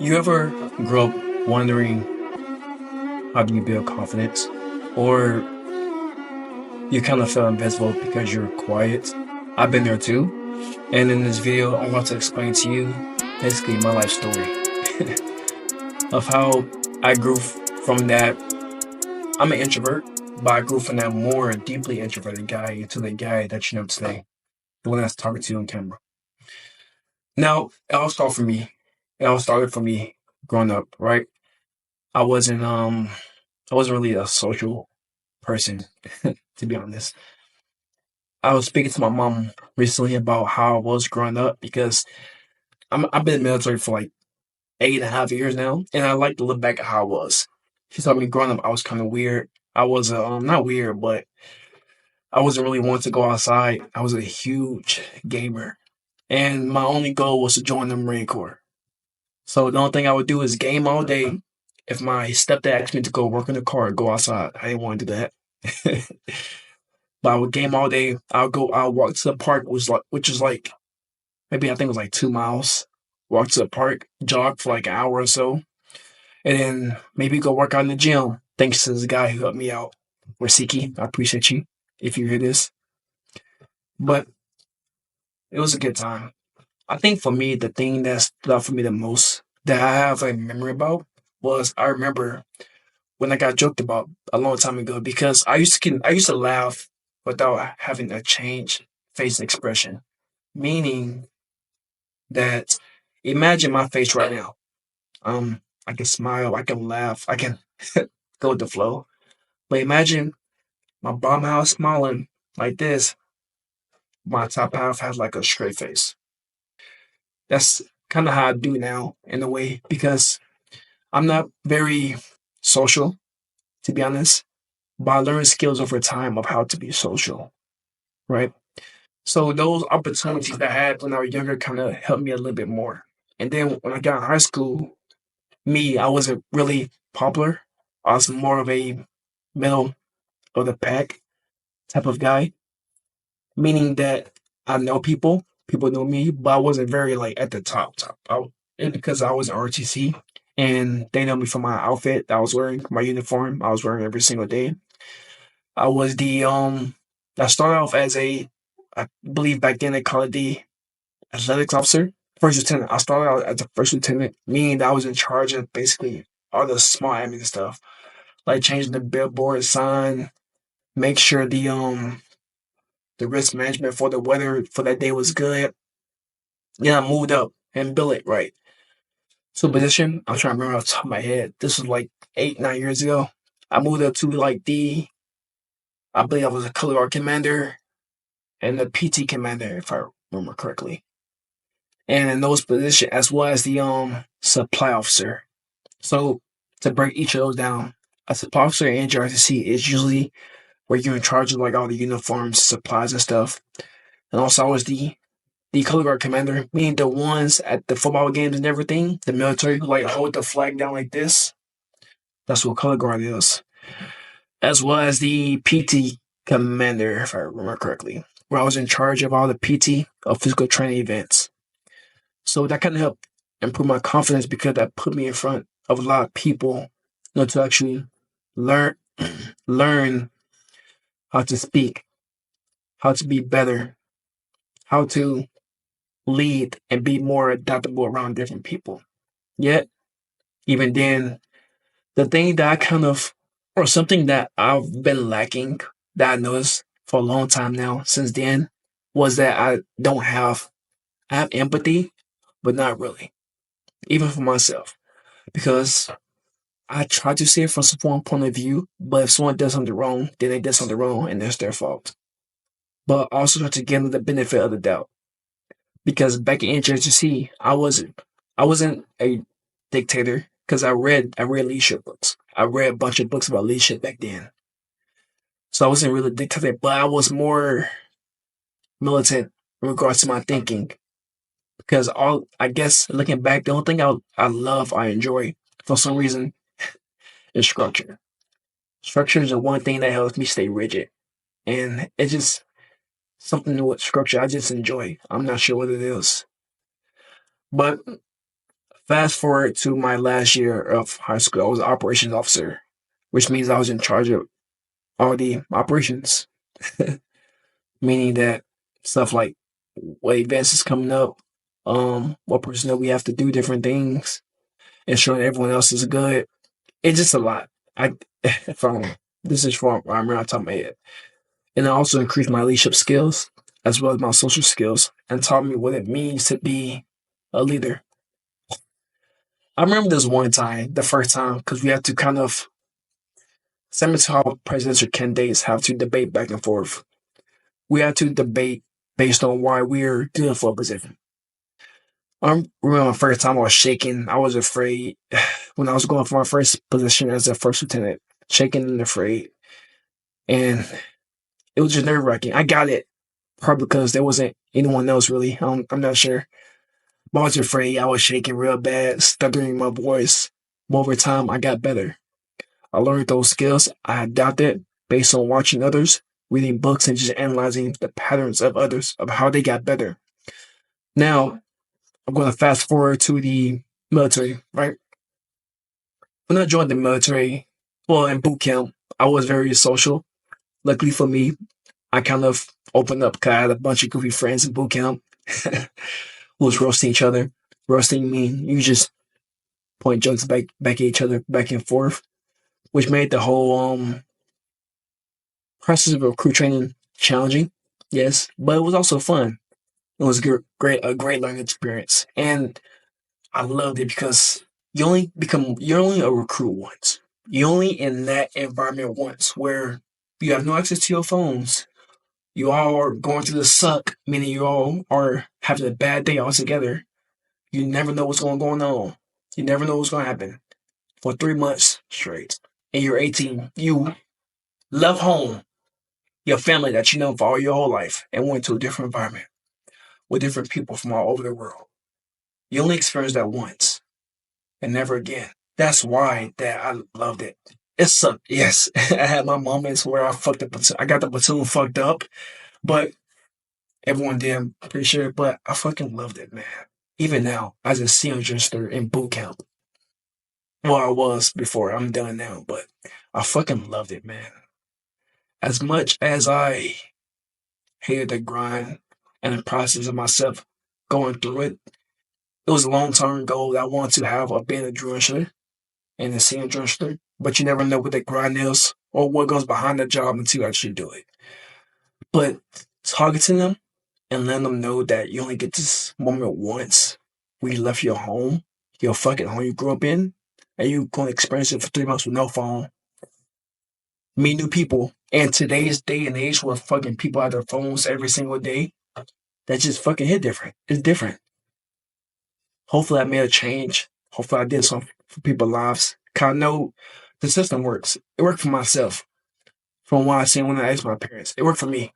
You ever grow up wondering how do you build confidence? Or you kind of feel invisible because you're quiet? I've been there too. And in this video, I want to explain to you basically my life story of how I grew from that. I'm an introvert, but I grew from that more deeply introverted guy to the guy that you know today, the one that's talking to you on camera. Now, it all started for me. It all started for me growing up, right? I wasn't um I wasn't really a social person, to be honest. I was speaking to my mom recently about how I was growing up because I've been in the military for like 8.5 years now, and I like to look back at how I was. She told me growing up I was kind of weird. I was not weird, but I wasn't really wanting to go outside. I was a huge gamer, and my only goal was to join the Marine Corps. So the only thing I would do is game all day. If my stepdad asked me to go work in the car, go outside, I didn't want to do that. But I would game all day. I'll walk to the park, which is like maybe I think it was like 2 miles. Walk to the park, jog for like an hour or so, and then maybe go work out in the gym. Thanks to this guy who helped me out, Rasiki. I appreciate you if you hear this. But it was a good time. I think for me, the thing that stood out for me the most that I have a memory about was I remember when I got joked about a long time ago because I used to laugh without having a change face expression. Meaning that imagine my face right now. I can smile, I can laugh, I can go with the flow. But imagine my bottom half smiling like this, my top half has like a straight face. That's kind of how I do now in a way because I'm not very social, to be honest, but I learned skills over time of how to be social, right? So those opportunities that I had when I was younger kind of helped me a little bit more. And then when I got in high school, I wasn't really popular. I was more of a middle of the pack type of guy, meaning that I know people know me, but I wasn't very like at the top. It's because I was in RTC and they know me for my outfit that I was wearing, my uniform I was wearing every single day. I was I started off as I believe back then they called it the athletics officer, first lieutenant. I started out as a first lieutenant, meaning that I was in charge of basically all the small admin stuff, like changing the billboard sign, make sure the risk management for the weather for that day was good. Yeah, I moved up and built it right. So position, I'm trying to remember off the top of my head. This was like 8, 9 years ago. I moved up to like I believe I was a color guard commander and the PT commander, if I remember correctly. And in those positions, as well as the supply officer. So to break each of those down, a supply officer in JRTC is usually where you're in charge of like all the uniforms, supplies, and stuff. And also, I was the color guard commander, meaning the ones at the football games and everything, the military who like hold the flag down like this. That's what color guard is. As well as the PT commander, if I remember correctly, where I was in charge of all the PT of physical training events. So that kind of helped improve my confidence because that put me in front of a lot of people, to actually learn learn how to speak, how to be better, how to lead and be more adaptable around different people. Yet, even then, the thing that I kind of, or something that I've been lacking that I noticed for a long time now since then, was that I have empathy, but not really, even for myself, because I try to see it from someone's point of view, but if someone does something wrong, then they did something wrong and that's their fault. But I also try to give them the benefit of the doubt. Because back in HHC, I wasn't a dictator because I read leadership books. I read a bunch of books about leadership back then. So I wasn't really a dictator, but I was more militant in regards to my thinking. Because I guess looking back, the only thing I enjoy for some reason is structure. Structure is the one thing that helps me stay rigid. And it's just something with structure I just enjoy. I'm not sure what it is. But Fast forward to my last year of high school, I was an operations officer, which means I was in charge of all the operations, meaning that stuff like what events is coming up, what personnel we have to do different things, ensuring everyone else is good. It's just a lot. I from this is from I remember on top of my head. And it also increased my leadership skills as well as my social skills and taught me what it means to be a leader. I remember this one time, the first time, because we had to kind of similar to how presidential candidates have to debate back and forth. We had to debate based on why we're doing for a position. I remember the first time I was shaking. I was afraid when I was going for my first position as a first lieutenant, shaking and afraid. And it was just nerve wracking. I got it probably because there wasn't anyone else really. I'm not sure. But I was afraid. I was shaking real bad, stuttering my voice. But over time, I got better. I learned those skills. I adapted based on watching others, reading books, and just analyzing the patterns of others, of how they got better. Now, I'm going to fast forward to the military, right? When I joined the military, well, in boot camp, I was very social. Luckily for me, I kind of opened up because I had a bunch of goofy friends in boot camp who was roasting each other. Roasting me, you just point jokes back at each other, back and forth, which made the whole process of recruit training challenging. Yes, but it was also fun. It was a great learning experience, and I loved it because you're only a recruit once. You're only in that environment once where you have no access to your phones. You all are going through the suck, meaning you all are having a bad day altogether. You never know what's going on. You never know what's going to happen for 3 months straight. And you're 18. You left home, your family that you know for all your whole life, and went to a different environment with different people from all over the world. You only experience that once and never again. That's why that I loved it. It sucked. Yes, I had my moments where I fucked up. I got the platoon fucked up, but everyone did. I'm pretty sure. But I fucking loved it, man. Even now, as a senior register in boot camp. Well, I was before. I'm done now, but I fucking loved it, man. As much as I hated the grind and the process of myself going through it, it was a long term goal that I wanted to have of being a driller and a senior driller. But you never know what the grind is or what goes behind the job until you actually do it. But targeting them and letting them know that you only get this moment once when you left your home, your fucking home you grew up in, and you're going to experience it for 3 months with no phone, meet new people. And today's day and age where fucking people have their phones every single day, that just fucking hit different. It's different. Hopefully I made a change. Hopefully I did something for people's lives. Cause I know the system works. It worked for myself. From what I seen when I asked my parents. It worked for me.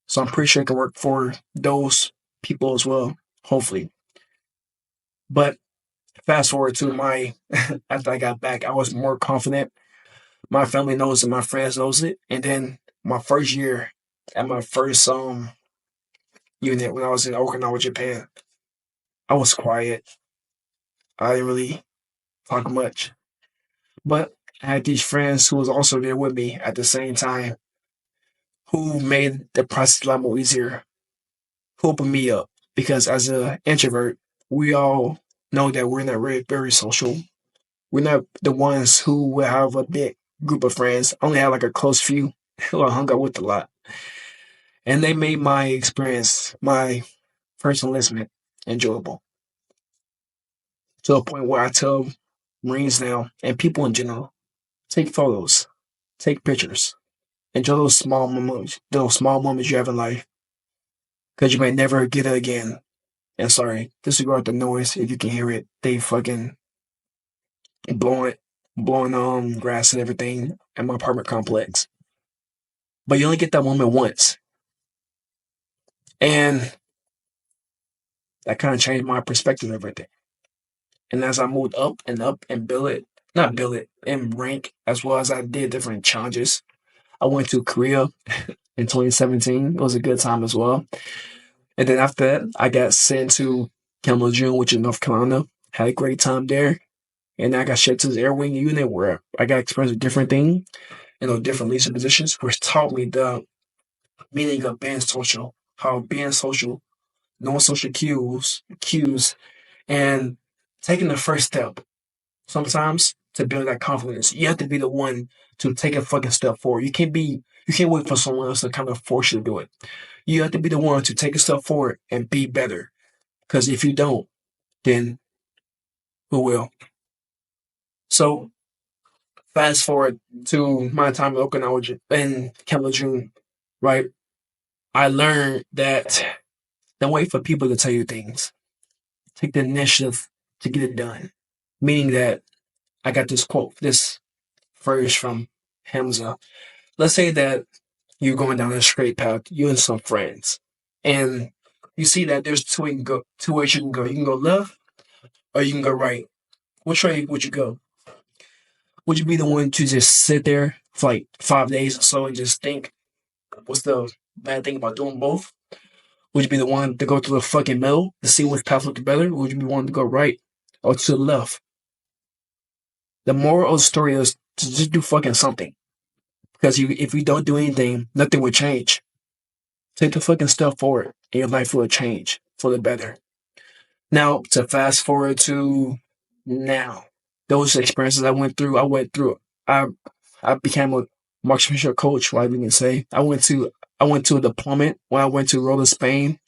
So I'm pretty sure it can work for those people as well. Hopefully. But fast forward to my after I got back, I was more confident. My family knows it, my friends knows it. And then my first year at my first unit when I was in Okinawa, Japan, I was quiet. I didn't really talk much. But I had these friends who was also there with me at the same time who made the process a lot more easier, who opened me up. Because as an introvert, we all know that we're not very social. We're not the ones who will have a big group of friends. I only have like a close few who I hung out with a lot. And they made my experience, my first enlistment, enjoyable. To a point where I tell Marines now and people in general, take photos, take pictures, enjoy those small moments you have in life, because you may never get it again. And sorry, disregard the noise if you can hear it. They fucking blowing, blowing grass and everything at my apartment complex. But you only get that moment once, and that kind of changed my perspective of everything. And as I moved up and build it, not build it, and rank as well as I did different challenges. I went to Korea in 2017. It was a good time as well. And then after that, I got sent to Campbell June, which is North Carolina. had a great time there, and I got shipped to this air wing unit where I got exposed to different things, different leadership positions, which taught me the meaning of being social, how being social, knowing social cues, and taking the first step. Sometimes to build that confidence, you have to be the one to take a fucking step forward. You can't wait for someone else to kind of force you to do it. You have to be the one to take a step forward and be better. Because if you don't, then who will? So fast forward to my time in Okinawa in Kemla June, right? I learned that don't wait for people to tell you things. Take the initiative to get it done. Meaning that I got this quote, this phrase from Hamza. Let's say that you're going down a straight path, you and some friends, and you see that there's two ways you can go. You can go left or you can go right. Which way would you go? Would you be the one to just sit there for like 5 days or so and just think, what's the bad thing about doing both? Would you be the one to go to the fucking middle to see which path looks better? Or would you be one to go right or to the left? The moral of the story is to just do fucking something. Because if you don't do anything, nothing will change. Take the fucking step forward and your life will change for the better. Now, to fast forward to now, those experiences I went through. I became a marksmanship coach, what we can say. I went to a deployment when I went to Rolla, Spain,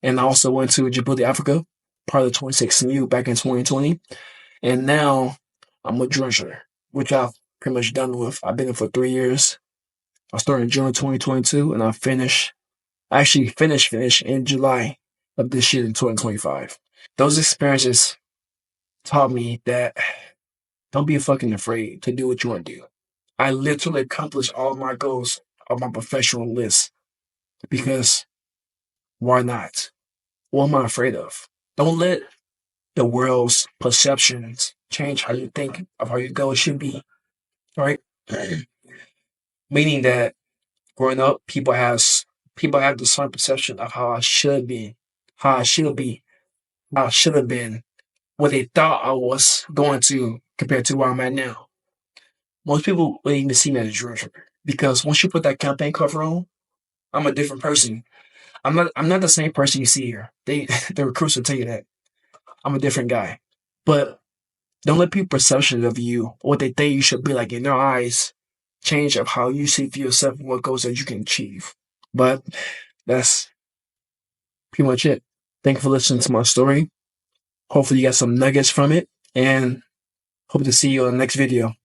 and I also went to Djibouti, Africa, part of the 26th MU back in 2020. And now I'm a drudger, which I've pretty much done with. I've been in for 3 years. I started in June of 2022, and I actually finished in July of this year in 2025. Those experiences taught me that don't be fucking afraid to do what you want to do. I literally accomplished all my goals on my professional list because why not? What am I afraid of? Don't let the world's perceptions change how you think of how your goals should be, right? Meaning that growing up, people have the same perception of how I should be, how I should be, how I should have been, what they thought I was going to compared to where I'm at now. Most people wouldn't even see me as a drummer because once you put that campaign cover on, I'm a different person. I'm not the same person you see here. The recruits will tell you that. I'm a different guy. But don't let people's perceptions of you or what they think you should be like in their eyes change of how you see for yourself and what goals that you can achieve. But that's pretty much it. Thank you for listening to my story. Hopefully you got some nuggets from it and hope to see you on the next video.